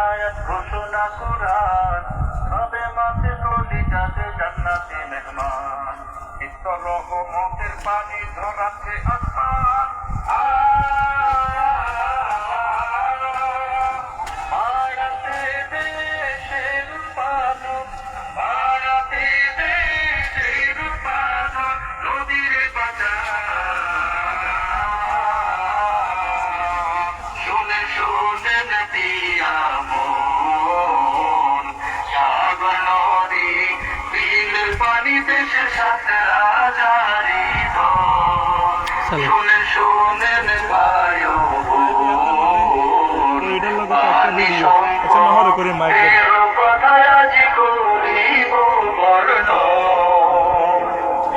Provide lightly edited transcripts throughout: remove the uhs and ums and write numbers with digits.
আয়াত ঘোষণা কোরআন হবে মাঝে কলিজাতে জান্নাতি মেহমান নিত্য রহমতের পানি ধরাচ্ছে আসমান মায়াতে দেশের উৎপাদন মায়াতে দেশের উৎপাদন নদীর বাজার শুনে শুনে নদিয়া মন সাগর নদী বিলের পানি দেশের সাথে রাজারি শুনে শুনে বায়ু পানি সম্পদ কথায় আজি করিব বর্ণ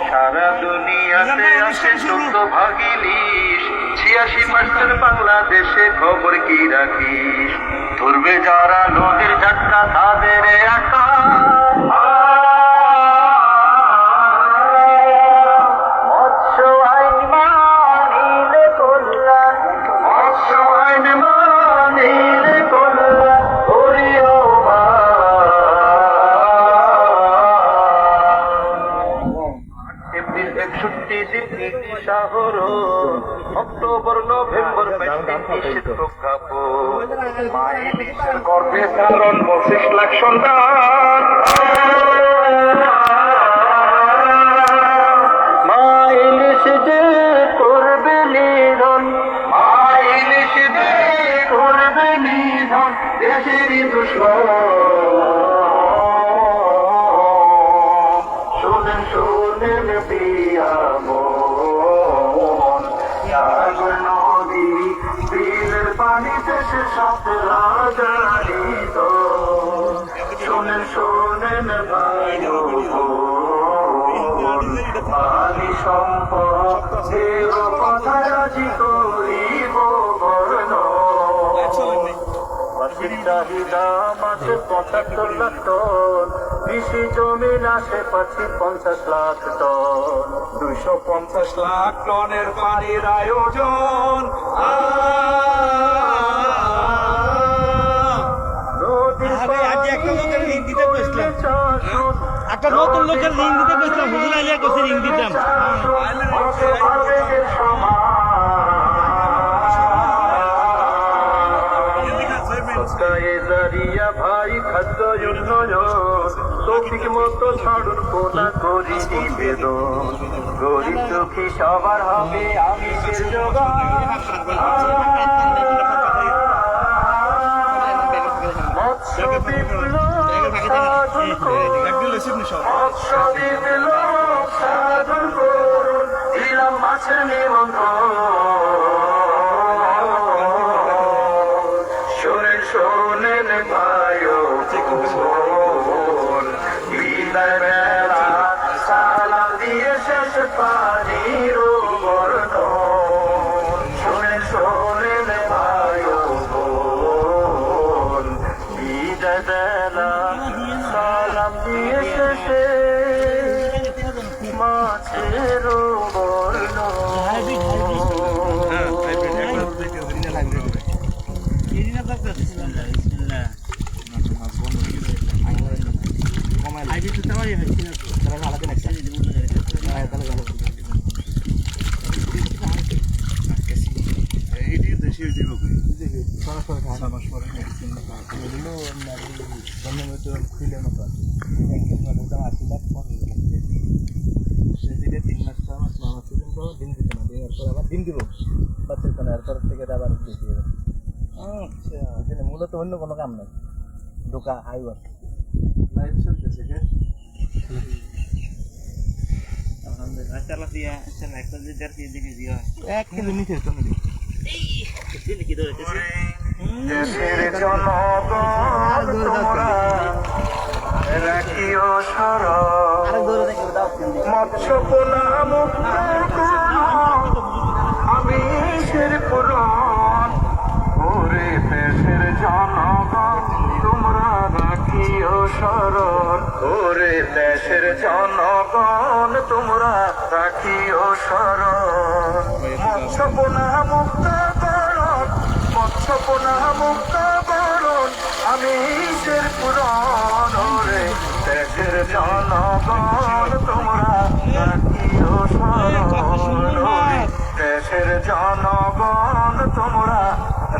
সারা দুনিয়াতে আসে 14 ভাগ ইলিশ 86% বাংলাদেশে খবর কি রাখিস ধরবে যারা নদীর ঝাটকা তাদের একা মৎস্য আইন মানিলে কল্যাণ মৎস্য আইন মানিলে কল্যাণ করিও এপ্রিল 61 দিন নীতি শহর অক্টোবর নভেম্বর নিষেধ প্রজ্ঞাপন মাইলিশের গর্ভে ধারণ 25 লাখ সন্তান মাইলিশ যে করবে নিধন মাইলিশ যে করবে নিধন দেশেরই দুশ্মন শোনেন শোনেন পিয়া মন সাগর নদী বিলের পানি দেশে সাথে রাজারিত শোনেন শোনেন ভাইও পানি সম্পদের কথা রাজি করিব বর্ণ বাসির চাহিদা মাসে 75 লাখ টন কৃষি জমির আশেপাশে 50 লাখ টন 250 লাখ টনের পানির আয়োজন একটা নতুন লোকের লিঙ্ক দিতে কইছিলাম হুজুর আলিয়া কইছে লিঙ্ক দিতাম ভাই খাদ্য উন্নয়ন তৌফিক মতো ছাড়ুন কোনা করি নিবেদন গরিব দুঃখী সবার হবে আমিষের যোগান মৎস্য বিপ্লব সাধন করুন দিলাম মাছের নিমন্ত্রণ শোনেন শোনেন ভাইও বিদায় বেলা সালাম দিয়ে শেষ পানির বর্ণ শোনেন শোনেন ভাইও বিদায় বেলা সালাম দিয়ে শেষে মাছের বর্ণ মূলত অন্য কোনো কাম নাই ঢোকা আইবার দেশের জনগণ তোমরা রাখিও স্মরণ মৎস্য পোনা মুক্ত আমিষের পুরন ওরে দেশের জনগণ তোমরা রাখিও স্মরণ ওরে দেশের জনগণ তোমরা রাখিও স্মরণ মৎস্য পোনা মুক্ত করণ মৎস্য পোনা মুক্ত করণ আমি শেরপুর রে দেশের জনগণ তোমরা রাখিও স্মরণ রে দেশের জনগণ তোমরা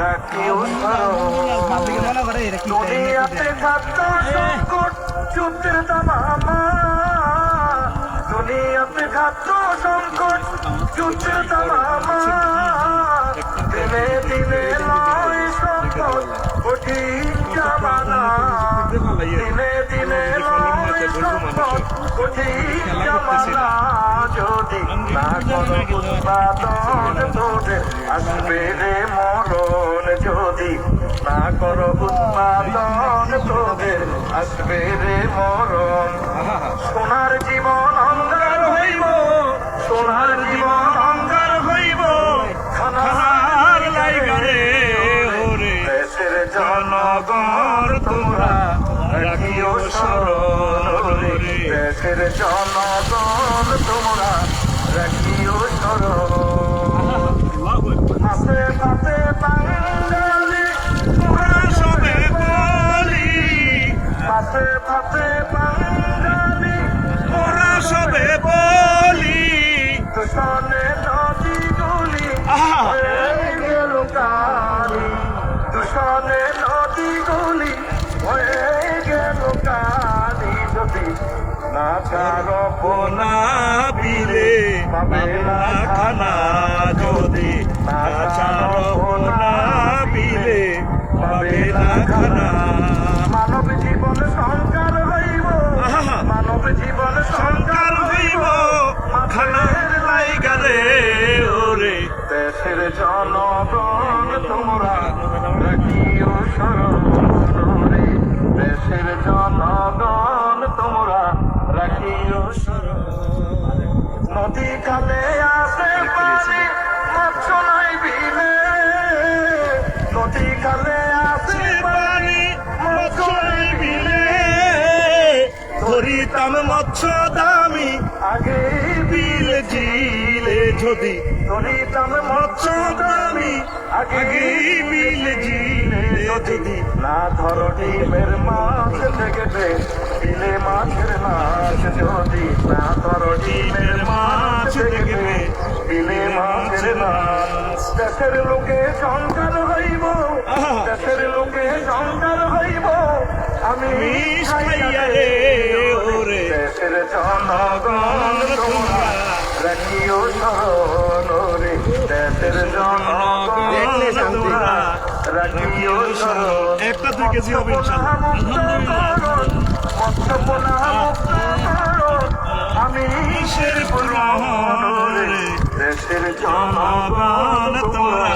রাখিও স্মরণ দুনিয়াতে খাদ্য সংকট যুদ্ধের দামামা দুনিয়াতে খাদ্য সংকট যুদ্ধের দামামা দিনে দিনে লয় সংকট কঠিন জামানা দিনে দিনে লয় সংকট কঠিন জামানা যদি না কোনো উৎপাদন তোদের আসবে রে মরণ যদি না করো উৎপাদন তোদের আসবে রে মরণ সোনার জীবন অঙ্গার হইব সোনার জীবন অঙ্গার হইব খানার লাইগারে ওরে দেশের জনগণ তোমরা রাখিও স্মরণ রে দেশের জনগণ তোমরা রাখিও স্মরণ মাসে মাসে বাঙালি তোমরা সবে বলি মাসে মাসে বাঙালি তোমরা সবে বলি তুষনে নদী গুলি হয়ে গেল কালি তুষনে নদী গুলি হয়ে গেল কালি যদি না কারো পোনা বিলে পাবে না খানা যদি না কারো পোনা বিলে পাবে না খানা মানব জীবন সংকার হইব মানব জীবন সংকার হইব খানার লাইগারে ওরে দেশের জনগণ তোমরা রাখিও স্মরণ রে দেশের জনগণ তোমরা রাখিও স্মরণ নদী কালে আসে পানি মৎস্য নাই বিলে নদী কালে আসে পানি মৎস্য নাই বিলে ধরিতাম মৎস্য দামি আগে বিল জিলে যদি ধরিতাম মৎস্য দামি আগে বিল জিলে যদি না ধরো ডিমের মাছ থেকে বিলে মাছের মাছ যদি না ধরো ডিমের মাছ থেকে বিলে মাছের মাছ দেশের লোকে সংসার হইব দেশের লোকে সংসার হইব আমি খাইয়া রে ওরে দেশের জনগণ তোমরা রাখিও স্মরণ রে দেশের জনগণ তোমরা রাখিও স্মরণ একটা 2 কেজি হবে ইনশাআল্লাহ আমি শেরপুর রে দেশের জনগণ তোমরা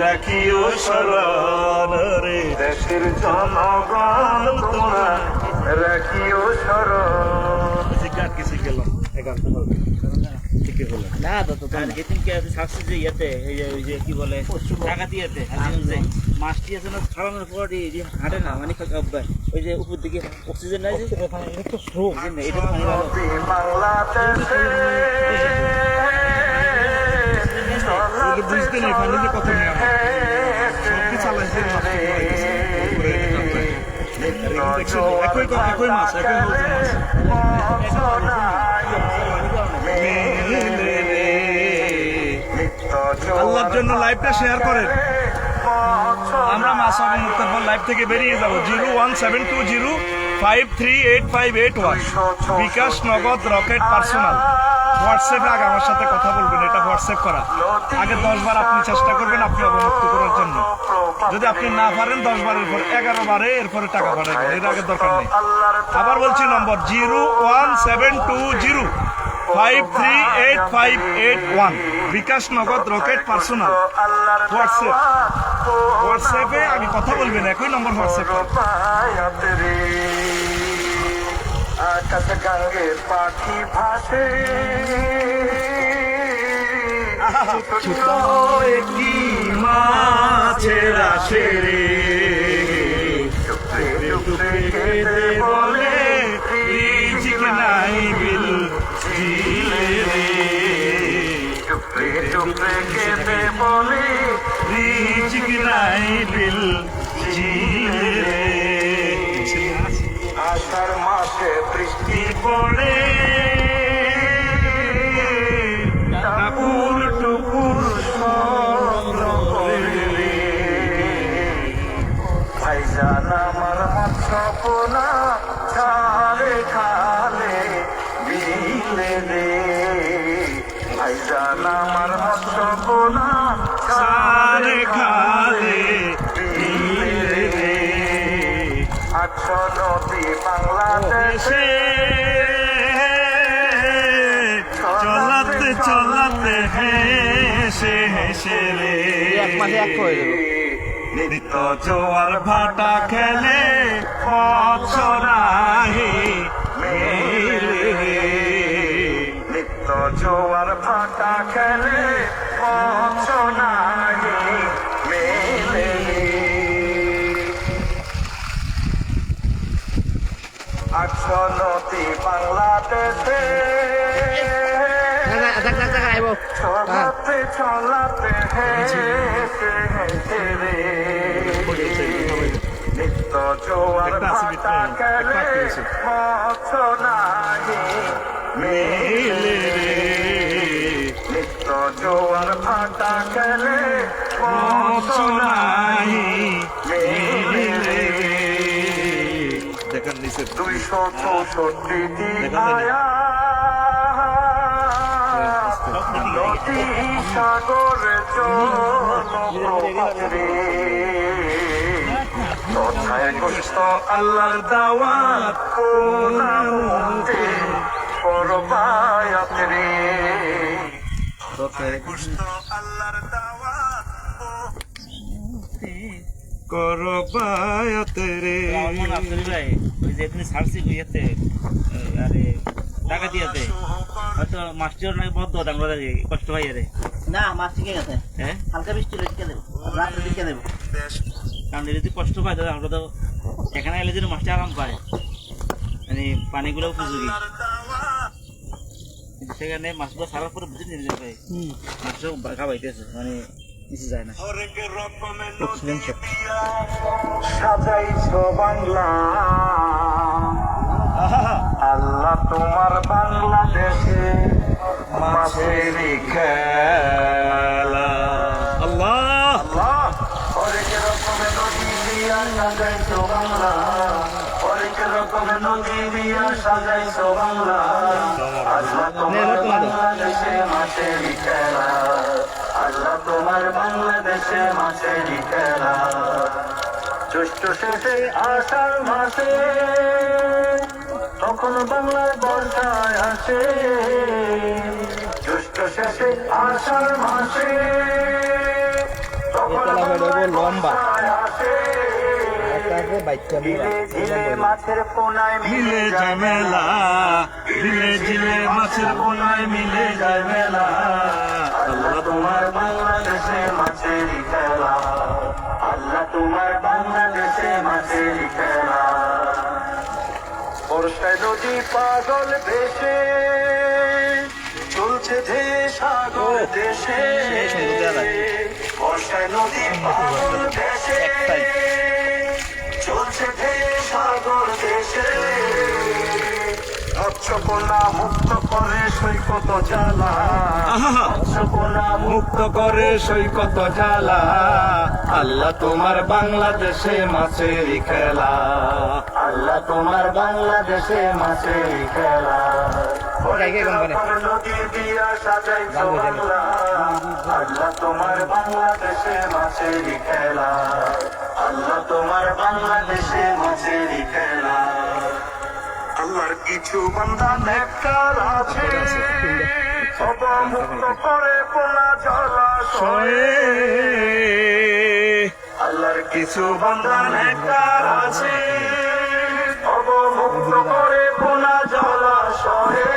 রাখিও স্মরণ রে দেশের জনগণ তোমরা রাখিও স্মরণ কিছু গেলাম 11 ঠিক হলো না তো তো যেদিনকে থাকছে যে ইয়েতে ওই যে কি বলে টাকা দিয়েতে যে মাছটি আছে না ছাড়ানোর পর হাঁটে না মানে ওই যে উপর দিকে অক্সিজেন নাই যে একটু স্লো এটা পানি ভালো বুঝতে নেই ফাইনালি কত নিয়ে সবটি চালাইছে একই মাছ একই আল্লাহর জন্য লাইভটা শেয়ার করেন আমরা মাসুম মুক্তার লাইভ থেকে বেরিয়ে যাব 01720538581 বিকাশ নগদ রকেট পার্সোনাল হোয়াটসঅ্যাপে আগে আমার সাথে কথা বলবেন এটা হোয়াটসঅ্যাপ করা আগে 10 বার আপনি চেষ্টা করবেন আপনি অবমুক্ত করার জন্য যদি আপনি না পারেন 10 বারের পর 11 বারে এরপরে টাকা পাঠাবেন এর আগে দরকার নেই আবার বলছি নম্বর 01720538581 বিকাশ নগদ রকেট পার্সোনাল হোয়াটসঅ্যাপে আগে কথা বলবেন একই নম্বর হোয়াটসঅ্যাপ আকাশ গঙ্গের পাখি ভাসে ছোট একটি মাছের আসে রে টুকরে খেতে বলে রিজিক নাই বিল জিলে রে টুকরে খেতে বলে রিজিক নাই বিল জিলে রে পড়ে টাপুর টুপুর শব্দ করে। ভাইজান আমার মৎস্যপোনা খালে খালে বিলে রে, ভাইজান আমার মৎস্যপোনা সারে খালে বিলে রে। আছো নদী বাংলাদেশে চলাতে চলাতে হেসে হেসে রে। নিত্য জোয়ার ভাটা খেলে মৎস্যরাহি মেলে রে। নিত্য জোয়ার ভাটা খেলে মৎস্য নাহি মেলে। আছো নদী বাংলাদেশে চলাতে চলাতে হেসে হেসে রে। নিত্য জোয়ার একটা আছে ভাটা ভিতরে, খেলে একটা আছে। মৎস্য নাহি মেলে রে। নিত্য জোয়ার ভাটা খেলে মৎস্য মৎস্যরাহি মেলে মেলে রে। রে। দেখেন নিচে 264টি দেখা যায় না। নদী সাগর জলপ্রপাতে তথায় কষ্ট আল্লাহর দাওয়াত কোনা মুহূর্তে করবায়াত রে। তথায় কষ্ট আল্লাহর দাওয়াত করবায়তে রে। আমার মনে আফসরি ভাই ওই যে এখানে ছাড়ছি ইয়েতে আরে টাকা দিয়েতে হয়তো মাস্টার নাকি বদ্ধ আমরা কষ্ট ভাই রে। না মাছ ঠিক আছে, হ্যাঁ হালকা বৃষ্টি হলে টিকে দেবো, রাত্রে টিকে দেবো। কারণ যদি কষ্ট পায় তাহলে আমরা তো এখানে এলে যেন মাছটা আরাম পায়, মানে পানিগুলো উপযোগী। কিন্তু সেখানে মাছগুলো ছাড়ার পরে বুঝে নিয়ে ভাই মাছও খাবাইতেছে, মানে কিছু যায় না। সাজাইছো বাংলা আল্লাহ তোমার বাংলাদেশে মাছেরই খেলা। আল্লাহ অনেক রকমের নদী দিয়া সাজাইছো বাংলা, অনেক রকমের নদী দিয়া সাজাইছো বাংলা। আল্লাহ তোমার বাংলাদেশে মাছেরই খেলা, আল্লাহ তোমার বাংলাদেশে মাছেরই খেলা। জ্যৈষ্ঠ শেষে আষাঢ় মাসে তখন বাংলার বর্ষায় আসে, জ্যৈষ্ঠ শেষে আষাঢ় মাসে তখন বাংলার বর্ষায় আসে। ঝিলে ঝিলে মাছের পোনায় মিলে যায় মেলা, মিলে ঝিলে মাছের পোনায় মিলে যায় মেলা। আল্লাহ তোমার বাংলাদেশে মাছেরই খেলা, আল্লাহ তোমার বাংলাদেশে মাছেরই খেলা। বর্ষায় নদী পাগল ভেসে চলছে ধে সাগর দেশে, বর্ষায় নদী পাগল ভেসে চলছে ধে সাগর দেশে। মৎস্যকন্যা মুক্ত করে সৈকত জ্বালা, মৎস্যকন্যা মুক্ত করে সৈকত জ্বালা। আল্লাহ তোমার বাংলাদেশে মাছেরই খেলা, আল্লাহ তোমার বাংলাদেশে মাছেরই খেলা। নদী দিয়া সাজাইছো বাংলা, আল্লাহ তোমার বাংলাদেশে মাছেরই খেলা, আল্লাহ তোমার বাংলাদেশে মাছেরই খেলা। আল্লাহর কিছু বান্দা নেককার আছে অবমুক্ত করে পোনা জলাশয়ে, আল্লাহর কিছু বান্দা নেককার আছে অবমুক্ত করে পোনা জলাশয়ে।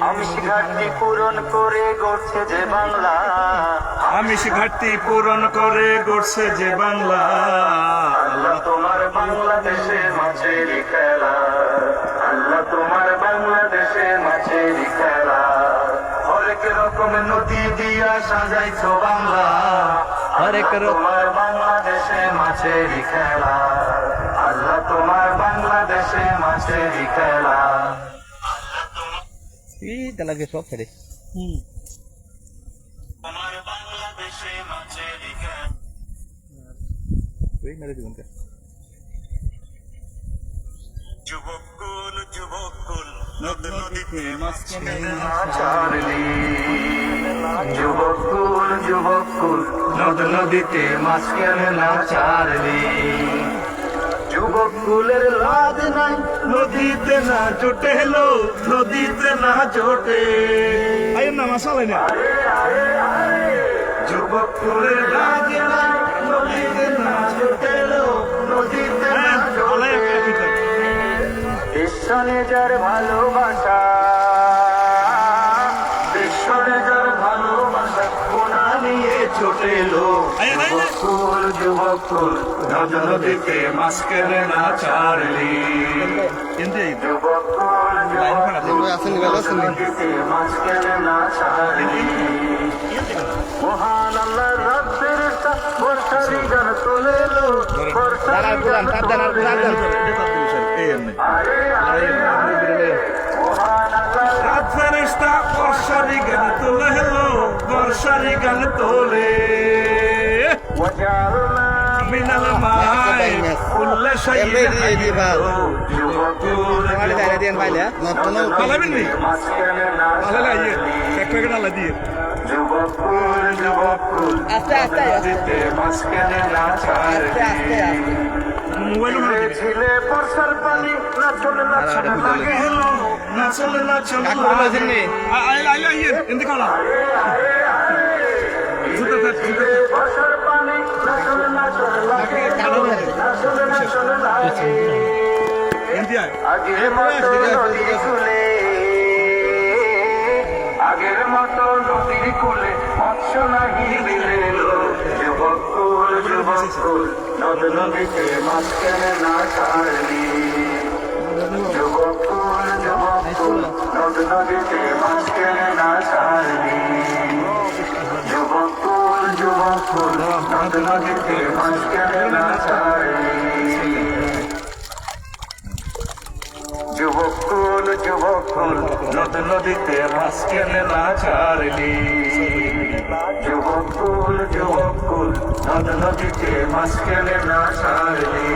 আমিষ ঘাটতি পূরণ করে গড়ছে যে বাংলা, আমিষ ঘাটতি পূরণ করে গড়ছে যে বাংলা। আল্লাহ তোমার বাংলাদেশে মাছেরই খেলা, আল্লাহ তোমার বাংলাদেশে মাছেরই খেলা। হরেক রকম নদী দিয়া সাজাইছো বাংলা, हर एक करो তোমার বাংলাদেশে মাছেরই খেলা, আল্লাহ তোমার বাংলাদেশে মাছেরই খেলা। ই তালাকে সব ফেলে ওই মেরে দিবেন কে যুবকুল যুবকুল নদীতে মাঝখানে চারলি, যুবকুল যুবকুল নদ নদীতে মাঝখানে না চারলি। যুবকুলের লাদ নাই নদীতে না জোটে লো, নদীতে না জোটে। আইন না মাসালাই না যুবকুলের লাদ নাই নদীতে না জোটে লো, নদীতে না জোটে। ঈশ্বরে যার ভালোবাসা, ঈশ্বরে যার ভালোবাসা কোনা নিয়ে ছোটে লো। যুবকুল যুবকুল নদ নদীতে মাছ কেনে না ছাড়লি, যুবকুল যুবকুল নদীতে মাছ কেনে না ছাড়লি। মহান আল্লাহ রাব্বের বর্ষারি গান তোলে লো, বর্ষারি গান তোলে। আরে আরে আরে মহান আল্লাহ রাত ফেরেশতা বর্ষারি গান তোলে হেলো বর্ষারি গান তোলে ওয়াজালনা মিনাল মাই কুল্লা শাইইন যুবকুল পালাবেন নি মাছ কেনে না পালালে আইয়ে এক প্যাকেট আলা দিয়ে যুবকুল যুবকুল আস্তে আস্তে নদীতে মাছ কেনে না ছাড়লি। মোবাইল মারা দিবে ঝিলে বর্ষার পানি নাচলে নাচলে লাগে হেলো, নাচলে নাচলে আইলে আইয়ে এন্দি কলা জুতা থাক জুতা থাক বর্ষার পানি নাচলে নাচলে লাগে হেলো, নাচলে নাচলে লাগে। এন্দি আয় আগের মতো নদীর কূলে, আগের মতো নদীর কূলে মৎস্য নাহি বিলেলো। যুবকুল যুবকুল নদ নদীতে মাছ কেনে না ছাড়লি, যুবকুল যুবকুল নদ নদীতে মাছ কেনে না ছাড়লি। যুবকুল যুবকুল নদ নদীতে মাছ কেনে না ছাড়লি। যুবকুল যুবকুল নদ নদীতে মাছ কেনে না ছাড়লি, যুবকুল যুবকুল নদ নদীতে মাছ কেনে না ছাড়লি।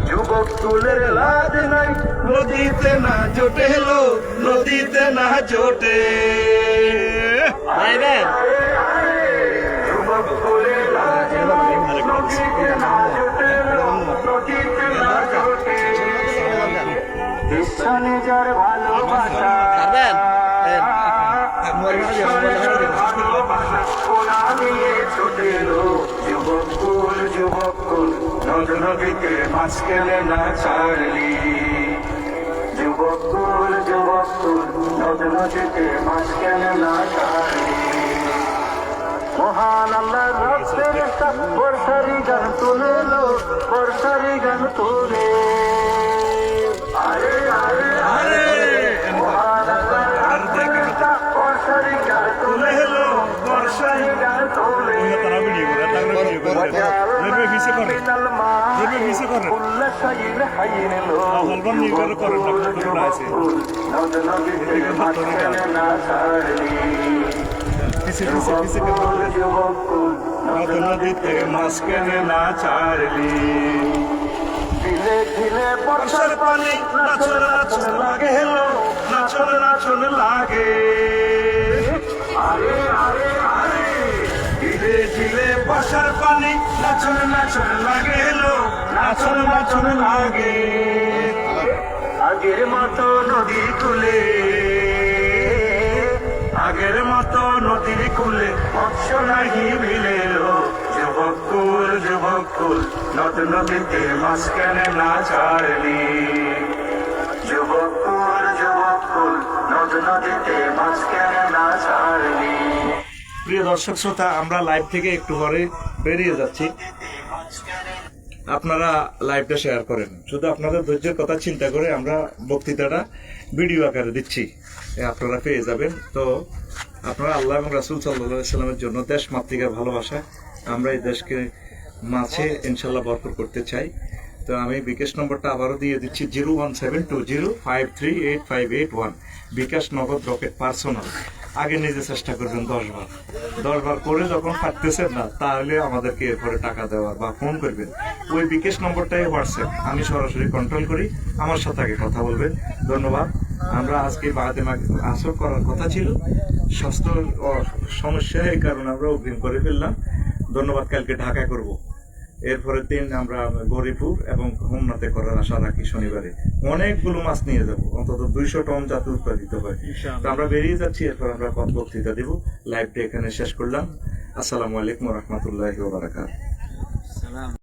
যুবকুলের লাদ নাই নদীতে না জোটে হেলো নদীতে না জোটে যুবকুলের লাদ নাই নদীতে না জোটে লো, নদীতে না জোটে। ঈশ্বরে যার ভালোবাসা, ঈশ্বরে যার ভালোবাসা কোনা নিয়ে ছোটে লো। যুবকুল যুবকুল নদ নদীতে মাছ কেনে না ছাড়লি, যুবকুল যুবকুল নদ নদীতে মাছ কেনে না ছাড়লি। মহান আল্লাহ রাব্বের বর্ষারি গান তোলে লো, বর্ষারি গান তোলে। আরে আরে আরে মহান আল্লাহ রাব্বের বর্ষারি গান তোলে লো, বর্ষারি গান তোলে। তারা ভিডিও করে তারা ভিডিও করে লেবে ভিসে করে মিনাল মা লেবে ভিসে করে কুল্লা শাইইন হাইইন লো। হলবান নিয়ে করে করেন না কোনো আছে নদ নদীতে মাছ কেনে না ছাড়লি, ভিসে ভিসে ভিসে করে যুবকুল নদ নদীতে মাছ কেনে না ছাড়লি ধীরে ধীরে বর্ষার পানি নাচলে নাচলে লাগে হেলো নাচলে নাচলে লাগে আরে আরে আরে ধীরে ধীরে বর্ষার পানি নাচলে নাচলে লাগে হেলো নাচলে নাচলে লাগে আগের মতো নদীর কূলে, আগের মতো নদীর কূলে মৎস্য নাহি মিলেলো। যুবকুল যুবকুল নদ নদীতে মাছ কেনে না ছাড়লি যুবকুল যুবকুল নদ নদীতে মাছ কেনে না ছাড়লি। প্রিয় দর্শক শ্রোতা, আমরা লাইভ থেকে একটু পরে বেরিয়ে যাচ্ছি। আপনারা লাইভটা শেয়ার করেন। শুধু আপনাদের ধৈর্যের কথা চিন্তা করে আমরা বক্তৃতাটা ভিডিও আকারে দিচ্ছি, আপনারা পেয়ে যাবেন। তো আপনারা আল্লাহ এবং রাসূল সাল্লাল্লাহু আলাইহি সাল্লামের জন্য দেশ মাতৃকার ভালোবাসা, আমরা এই দেশকে মাঝে ইনশাল্লাহ বরকত করতে চাই। তো আমি বিকাশ নম্বরটা আবারও দিয়ে দিচ্ছি 01720538581, বিকাশ নগদ রকেট পার্সোনাল। আগে নিজে চেষ্টা করবেন 10 বার করে যখন পারতেছেন না, তাহলে আমাদেরকে এরপরে টাকা দেওয়ার বা ফোন করবেন। ওই বিকাশ নম্বরটাই হোয়াটসঅ্যাপ, আমি সরাসরি কন্ট্রোল করি, আমার সাথে আগে কথা বলবেন। ধন্যবাদ। আমরা আজকে বাদে আসর করার কথা ছিল, স্বাস্থ্য সমস্যা, এই কারণে আমরা অগ্রিম করে ফেললাম। ধন্যবাদ। কালকে ঢাকা করব, এরপরের দিন আমরা গরিপুর এবং হোমনাথে করার আশা রাখি। শনিবারে অনেকগুলো মাছ নিয়ে যাব, অন্তত 200 টন যাতে উৎপাদিত হয়। তো আমরা বেরিয়ে যাচ্ছি, এরপর আমরা বক্তৃতা দেব। লাইভটা এখানে শেষ করলাম। আসসালামু আলাইকুম ওয়া রাহমাতুল্লাহি ওয়া বারাকাতুহু।